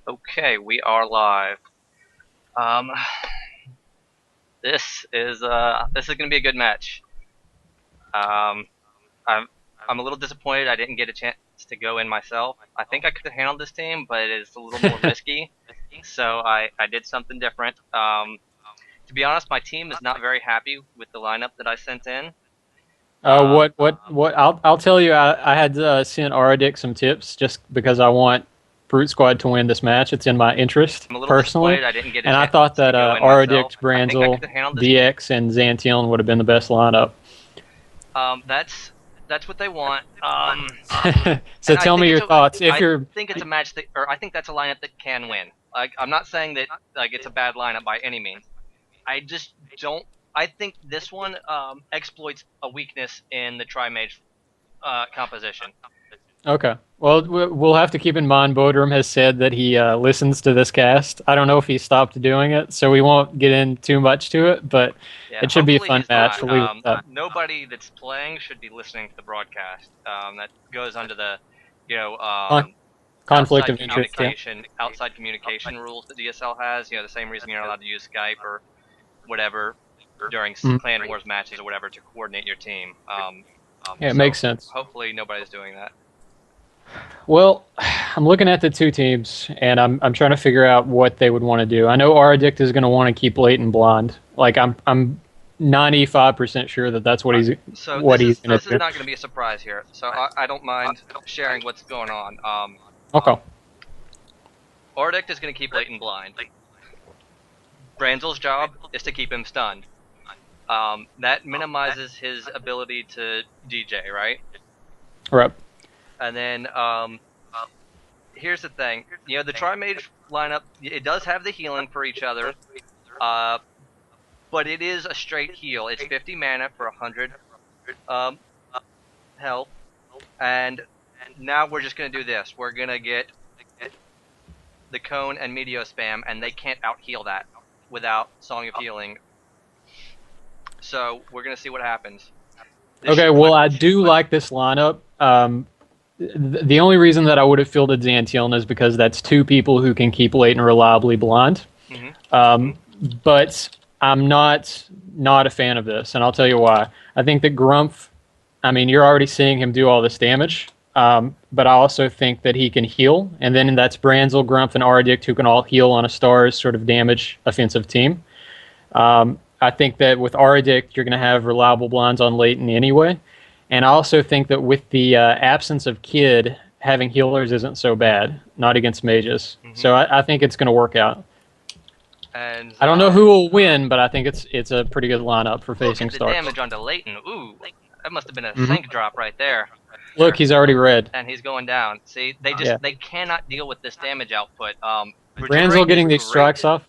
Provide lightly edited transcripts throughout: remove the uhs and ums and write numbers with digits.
Okay, we are live. Um, this is gonna be a good match. Um, I'm I'm a little disappointed I didn't get a chance to go in myself. I think I could have handled this team, but it is a little more risky. So I did something different. To be honest, my team is not very happy with the lineup that I sent in. What? I'll tell you. I had sent Auorodict some tips just because I want Brute Squad to win this match. It's in my interest I'm a little personally, disappointed I didn't get a and I chance thought to that go in myself. Auorodict, I think I Branzol, could have handled this. DX, and Xantian would have been the best lineup. That's what they want. So And I tell think me your thoughts. If I you're think it's a match that, or I think that's a lineup that can win. Like, I'm not saying that like it's a bad lineup by any means. I just don't. I think this one exploits a weakness in the Tri-Mage composition. Okay. Well, we'll have to keep in mind Bodrum has said that he listens to this cast. I don't know if he stopped doing it, so we won't get in too much to it, but Yeah, it should be a hopefully fun he's match. not. We'll leave it at that. Nobody that's playing should be listening to the broadcast. That goes under the, you know, Con- Conflict outside of interest. Yeah. communication rules that DSL has. You know, the same reason you're not allowed to use Skype or whatever during Mhm. Clan Wars matches or whatever to coordinate your team. Yeah, it So makes sense. hopefully nobody's doing that. Well, I'm looking at the two teams, and I'm trying to figure out what they would want to do. I know Auorodict is going to want to keep Laiton blonde. Like I'm 95% sure that that's what he's So he's going this to is do. not going to be a surprise here. So I don't mind sharing what's going on. Okay. Auorodict is going to keep Leighton blind. Branzel's job is to keep him stunned. That minimizes his ability to DJ, right? Right. And then here's the thing. You know, the Tri-Mage lineup, it does have the healing for each other, but it is a straight heal. It's 50 mana for 100 health, and now we're just going to do this. We're going to get the Cone and Meteor spam, and they can't out-heal that without Song of Healing. So we're going to see what happens. Okay, well, I do like this lineup. The only reason that I would have fielded Xantian is because that's two people who can keep Leighton reliably blind. But I'm not a fan of this, and I'll tell you why. I think that Grumf, I mean, you're already seeing him do all this damage, but I also think that he can heal, and then that's Branzol, Grumf, and Auorodict who can all heal on a Stars sort of damage offensive team. I think that with Auorodict, you're going to have reliable blinds on Leighton anyway. And I also think that with the absence of Kid, having healers isn't so bad, not against mages. So I think it's going to work out. And I don't know who will win, but I think it's a pretty good lineup for facing look at the Stars. damage onto Leighton. Ooh, that must have been a sync drop right there. Look, he's already red. And he's going down. See, they cannot deal with this damage output. Branzol getting these strikes off.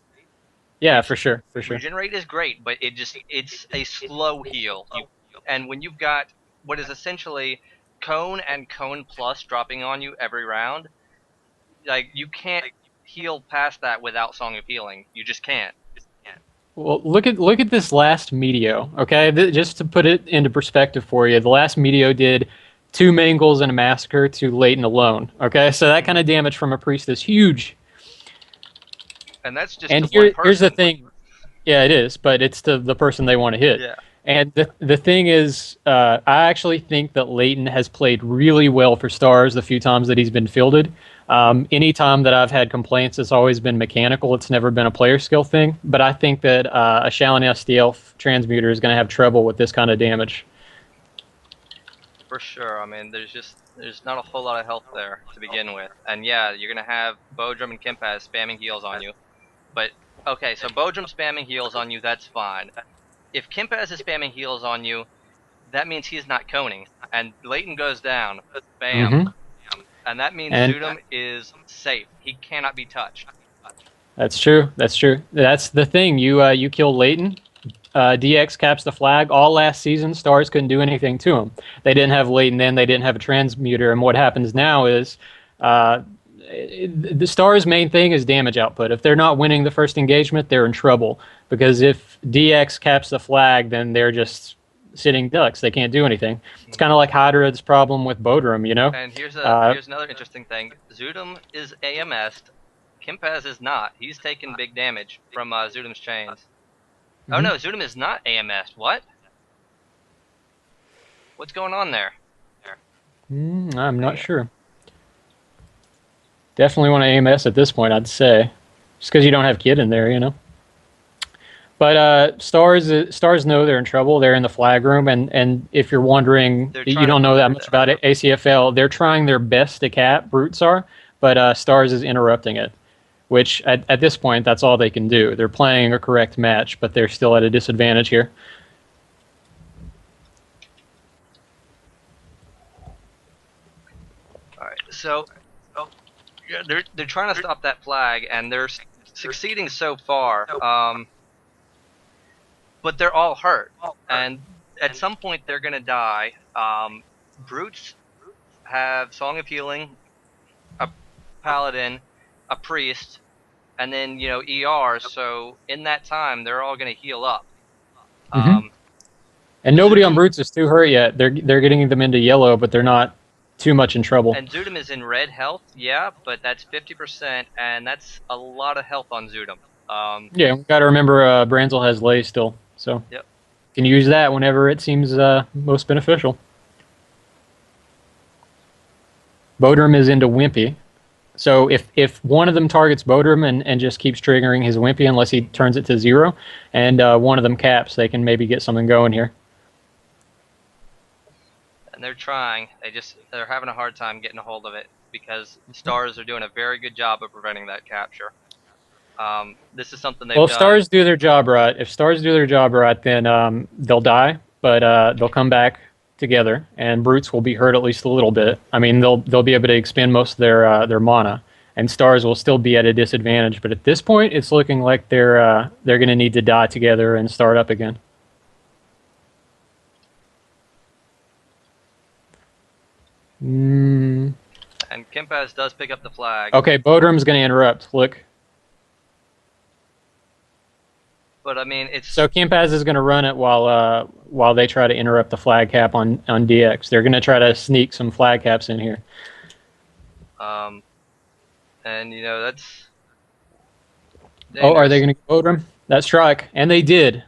Yeah, for sure. Regenerate is great, but it's a slow heal. And when you've got what is essentially Cone and Cone Plus dropping on you every round, like you can't heal past that without Song of Healing. You just can't. Well, look at this last Meteo, okay? Just to put it into perspective for you, the last Meteo did 2 Mangles and a Massacre to Leighton alone, okay? So that kind of damage from a Priest is huge. And that's just and one person. Here's the thing. Yeah, it is, but it's the person they want to hit. Yeah. And the thing is, I actually think that Leighton has played really well for Stars the few times that he's been fielded. Any time that I've had complaints, it's always been mechanical. It's never been a player skill thing. But I think that a Shallan SDL transmuter is going to have trouble with this kind of damage. For sure. I mean, there's not a whole lot of health there to begin with. And yeah, you're going to have Bodrum and Kimpaz spamming heals on you. But, okay, so Bodrum spamming heals on you, that's fine. If Kimpaz is spamming heals on you, that means he's not coning. And Leighton goes down. Bam. And that means Zudum is safe. He cannot be touched. That's true. That's the thing. You kill Leighton, DX caps the flag. All last season, Stars couldn't do anything to him. They didn't have Leighton then. They didn't have a transmuter. And what happens now is the Stars' main thing is damage output. If they're not winning the first engagement, they're in trouble. Because if DX caps the flag, then they're just sitting ducks. They can't do anything. It's kind of like Hydra's problem with Bodrum, you know? And here's another interesting thing. Zudum is AMS'd, Kimpaz is not. He's taking big damage from Zudum's chains. Oh Mhm. no, Zudum is not AMS. What? What's going on there? I'm not sure. Definitely want to AMS at this point, I'd say. Just because you don't have Kid in there, you know. But stars know they're in trouble. They're in the flag room, and if you're wondering, They're you trying to don't know that prevent much it. about it. ACFL, they're trying their best to cap. Brutes are, but stars is interrupting it. Which at this point, that's all they can do. They're playing a correct match, but they're still at a disadvantage here. All right, so yeah, they're trying to stop that flag, and they're succeeding so far. But they're all hurt, and at some point they're gonna die. Brutes have Song of Healing, a Paladin, a Priest, and then ER. So in that time, they're all gonna heal up. Mm-hmm. Um, And nobody on Zudum Brutes is too hurt yet. They're getting them into yellow, but they're not too much in trouble. and Zudum is in red health, yeah, but that's 50%, and that's a lot of health on Zudum. Yeah, we got to remember Branzol has lay still, so Yep. can use that whenever it seems most beneficial. Bodrum is into Wimpy. So if one of them targets Bodrum and just keeps triggering his Wimpy unless he turns it to 0, and one of them caps, they can maybe get something going here. And they're trying. They're having a hard time getting a hold of it because Stars are doing a very good job of preventing that capture. This is something they've Well, if done. Stars do their job right, then they'll die, but they'll come back together, and Brutes will be hurt at least a little bit. I mean, they'll be able to expend most of their mana, and Stars will still be at a disadvantage. But at this point, it's looking like they're going to need to die together and start up again. And Kimpaz does pick up the flag. Okay, Bodrum's going to interrupt. Look. But I mean, it's So Kimpaz is going to run it while they try to interrupt the flag cap on DX. They're going to try to sneak some flag caps in here. And that's dangerous. Oh, are they going to go Bodrum? That strike, and they did.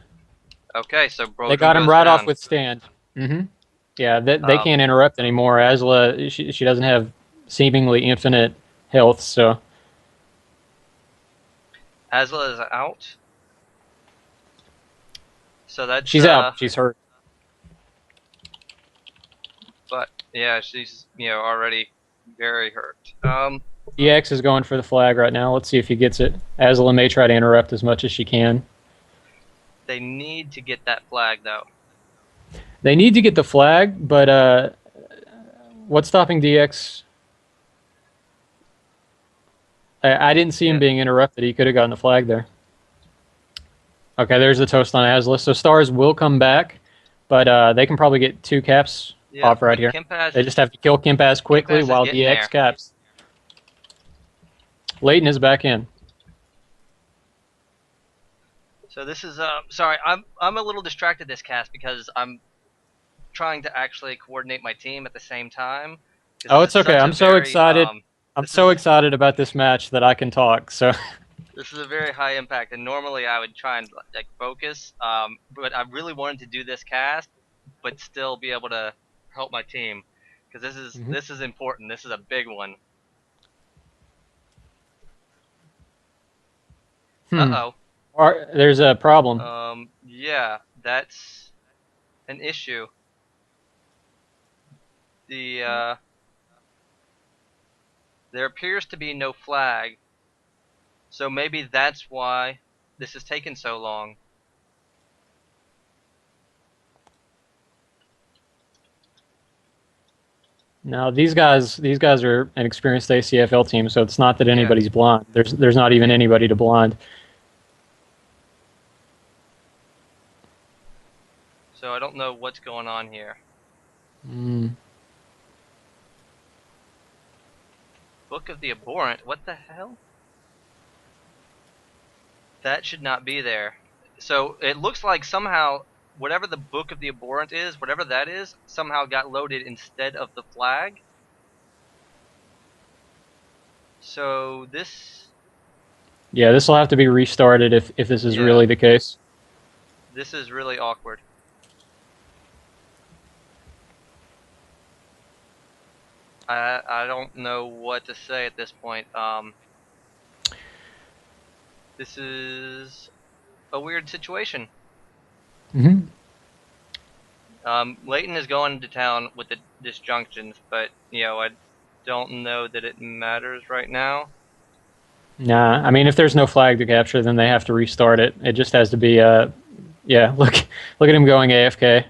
Okay, so Bodrum they got him right down. off with stand. Mm-hmm. Yeah, they can't interrupt anymore. Azula, she doesn't have seemingly infinite health, so Azula is out. So that's she's out. She's hurt. But yeah, she's already very hurt. EX is going for the flag right now. Let's see if he gets it. Azula may try to interrupt as much as she can. They need to get that flag though. They need to get the flag, but what's stopping DX? I didn't see him being interrupted. He could have gotten the flag there. Okay, there's the toast on Azula. So Stars will come back, but they can probably get 2 caps off right here. They just have to kill Kimpaz quickly while DX caps. Laiton is back in. So this is sorry, I'm a little distracted this cast because I'm trying to actually coordinate my team at the same time. Oh, it's okay. I'm so excited. I'm so excited about this match that I can talk. So this is a very high impact, and normally I would try and focus, but I really wanted to do this cast, but still be able to help my team because this is important. This is a big one. Uh-oh. There's a problem. Yeah, that's an issue. There appears to be no flag, so maybe that's why this has taken so long. Now these guys are an experienced ACFL team, so it's not that anybody's blind. There's not even anybody to blind. So I don't know what's going on here. Book of the Abhorrent? What the hell? That should not be there. So it looks like somehow whatever the Book of the Abhorrent is, whatever that is, somehow got loaded instead of the flag. So this Yeah, this will have to be restarted if this is really the case. This is really awkward. I don't know what to say at this point. This is a weird situation. Mm-hmm. Laiton is going to town with the disjunctions, but I don't know that it matters right now. Nah, I mean, if there's no flag to capture, then they have to restart it. It just has to be, yeah, look at him going AFK.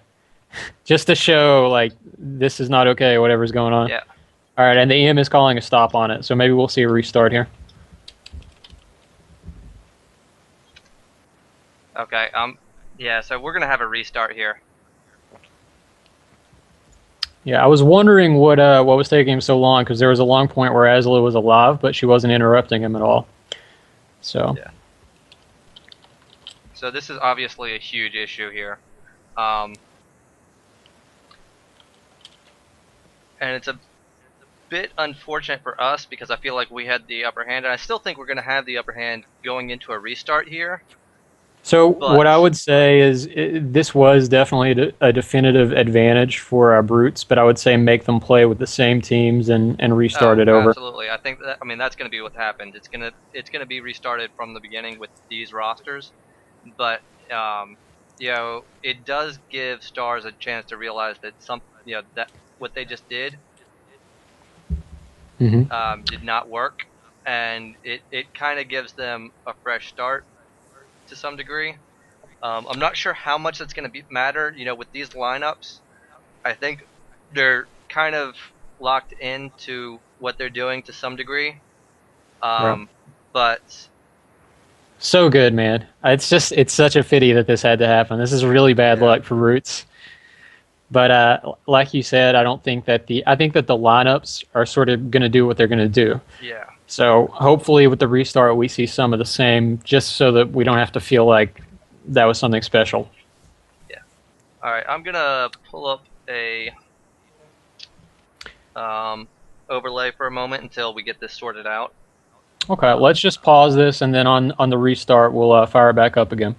Just to show, like, this is not okay, whatever's going on. Yeah. All right, and the EM is calling a stop on it, so maybe we'll see a restart here. Okay, yeah, so we're gonna have a restart here. Yeah, I was wondering what was taking him so long, because there was a long point where Azula was alive, but she wasn't interrupting him at all. So. Yeah. So this is obviously a huge issue here. And it's a bit unfortunate for us because I feel like we had the upper hand, and I still think we're going to have the upper hand going into a restart here. So what I would say is this was definitely a definitive advantage for our Brutes, but I would say make them play with the same teams and restart it over. Absolutely, I think that that's going to be what happened. It's gonna be restarted from the beginning with these rosters, but it does give Stars a chance to realize that that what they just did did not work, and it kind of gives them a fresh start to some degree. I'm not sure how much that's going to matter. With these lineups, I think they're kind of locked into what they're doing to some degree. Right. But so good, man. It's such a pity that this had to happen. This is really bad luck for Roots. But like you said, I think that the lineups are sort of going to do what they're going to do. Yeah. So hopefully with the restart, we see some of the same, just so that we don't have to feel like that was something special. Yeah. All right, I'm gonna pull up a overlay for a moment until we get this sorted out. Okay, let's just pause this, and then on the restart, we'll fire it back up again.